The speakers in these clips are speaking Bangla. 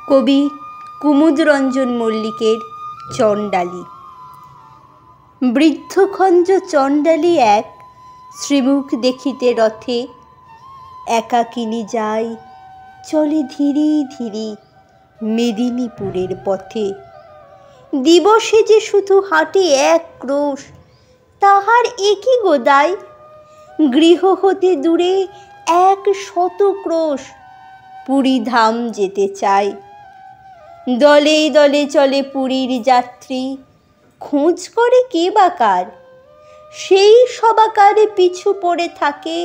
কবি কুমুদরঞ্জন মল্লিকের চণ্ডালী। বৃদ্ধখঞ্জ চণ্ডালী এক শ্রীমুখ দেখিতে রথে, একাকিনী যায় চলে ধীরে ধীরে মেদিনীপুরের পথে। দিবসে যে শুধু হাঁটে এক ক্রোশ, তাহার একই গোদায় গৃহ হতে দূরে 100 ক্রোশ পুরী ধাম যেতে চায়। দলে দলে চলে পুরীর যাত্রী, খোঁজ করে কে বা কার, সেই সবাকারে পিছু পড়ে থাকে,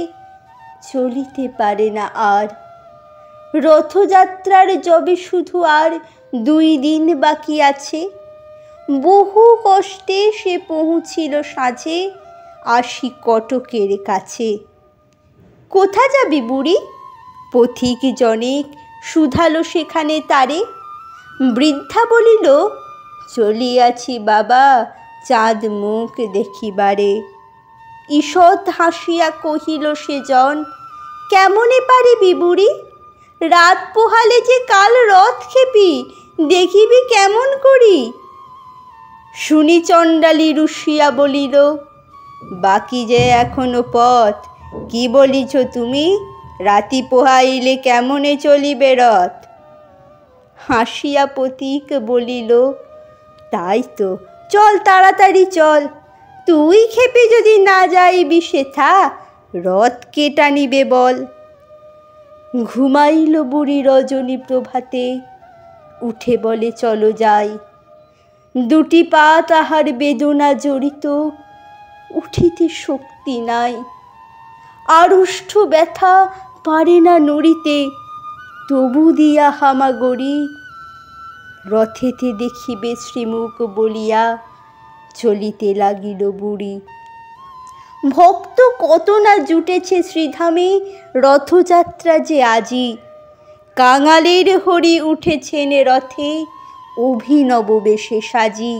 চলিতে পারে না আর। রথযাত্রার যবে শুধু আর 2 দিন বাকি আছে, বহু কষ্টে সে পৌঁছিল সাঁঝে 80 কটকের কাছে। কোথা যাবি বুড়ি? পথিক জনেক শুধালো সেখানে তারে। বৃদ্ধা বলিল, চলিয়াছি বাবা চাঁদ মুখ দেখিবারে। ঈষৎ হাসিয়া কহিল সেজন, কেমনে পারিবি বুড়ি? রাত পোহালে যে কাল রথ খেপি, দেখিবি কেমন করি? শুনি চণ্ডালী রুষিয়া বলিল, বাকি যে এখনো পথ, কি বলিছ তুমি? রাতি পোহাইলে কেমনে চলিবে রথ? হাসিয়া পথিক বলিল, তাই তো, চল তাড়াতাড়ি চল। তুই খেপে যদি না যাইবি সেথা, রথ কে টানিবে বল? ঘুমাইল বুড়ি রজনী প্রভাতে, উঠে বলে চলো যাই। 2টি পা তাহার বেদনা জড়িত, উঠিতে শক্তি নাই। আড়ষ্ঠ ব্যথা পারে না নড়িতে, তবু দিয়া হামাগড়ি। রথেতে দেখিবে শ্রীমুখ বলিয়া, চলিতে লাগিল বুড়ি। ভক্ত কত না জুটেছে শ্রীধামে, রথযাত্রা যে আজি। কাঙালের হরি উঠেছেন রথে, অভিনব বেশে সাজি।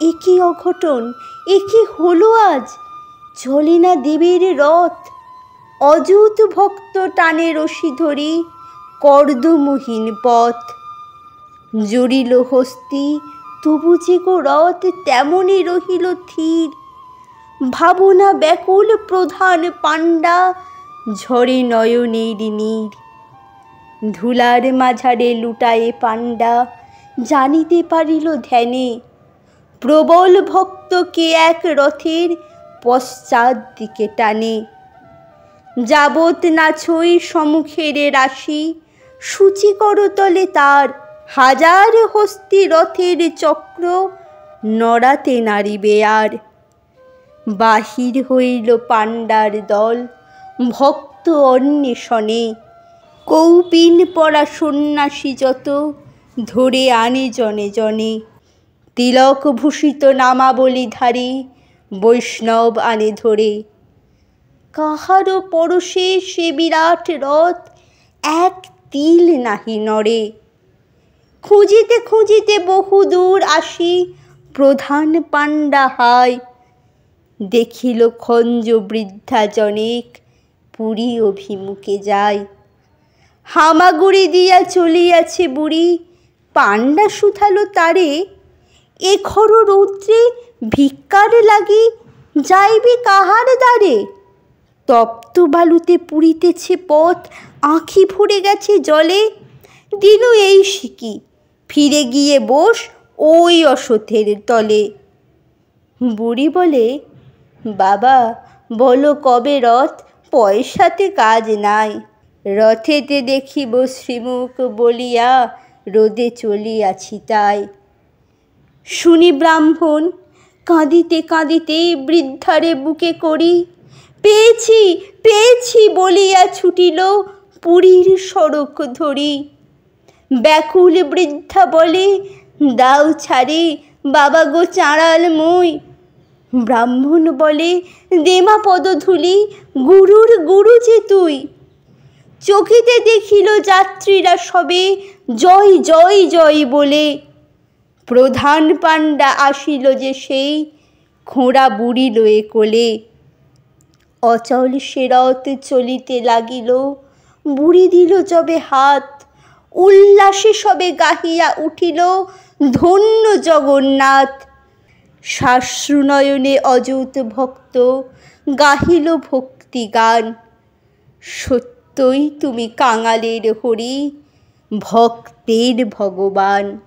একি অঘটন, একি হলো আজ, চলে না দেবীর রথ। অযুত ভক্ত টানে রশি ধরি, কর্দমহীন পথ। জড়িল হস্তি তবু যে গো রথ, তেমনই রহিল থির। ভাবনা ব্যাকুল প্রধান পাণ্ডা, ঝরে নয়নের নীর। ধুলার মাঝারে লুটায়ে পাণ্ডা, জানিতে পারিল ধ্যানে। প্রবল ভক্ত কে এক রথের পশ্চাৎ দিকে টানে। যাবৎ না ছই সম্মুখের রাশি, সূচি করতলে তার। হাজার হস্তি রথের চক্র, নড়াতে নারিবে আর। বাহির হইল পাণ্ডার দল, ভক্ত অন্বেষণে। কৌপিন পরা সন্ন্যাসী যত, ধরে আনে জনে জনে। তিলক ভূষিত নামাবলীধারী, বৈষ্ণব আনে ধরে। কাহারো পরশে সে বিরাট রথ, এক তিল নাহি নড়ে। খুঁজিতে খুঁজিতে বহুদূর আসি, প্রধান পাণ্ডা হায়। দেখিল খঞ্জ বৃদ্ধা জনেক, পুরী অভিমুখে যায়। হামাগুড়ি দিয়া চলিয়াছে বুড়ি, পাণ্ডা শুধালো তারে। এ খর রৌদ্রে ভিক্ষার লাগি, যাইবি কাহার দ্বারে? তপ্ত বালুতে পুরিতেছে পথ, আঁখি ভরে গেছে জলে। দিনু এই সিকি, ফিরে গিয়ে বস ওই অশ্বত্থের তলে। বুড়ি বলে, বাবা বলো কবে রথ? পয়সাতে কাজ নাই। রথেতে দেখিব শ্রীমুখ বলিয়া, রোদে চলিয়াছি তাই। শুনি ব্রাহ্মণ কাঁদিতে কাঁদিতে বৃদ্ধারে বুকে করি। পেয়েছি পেয়েছি বলিয়া ছুটিল পুরীর সড়ক ধরি। ব্যাকুল বৃদ্ধা বলে, দাও ছাড়ি বাবা গো চাঁড়াল মই। ব্রাহ্মণ বলে, দেমা পদধূলি, গুরুর গুরু যে তুই। চকিতে দেখিল যাত্রীরা সবে, জয় জয় জয় বলে। প্রধান পাণ্ডা আসিল যে সেই, খোঁড়া বুড়ি লয়ে কোলে। অচল সে রথ চলিতে লাগিল, বুড়ি দিল যবে হাত। উল্লাসে সবে গাহিয়া উঠিল ধন্য জগন্নাথ। শ্বাশ্রুনয়নে অযুত ভক্ত গাহিল ভক্তি গান। সত্যই তুমি কাঙালের হরি, ভক্তের ভগবান।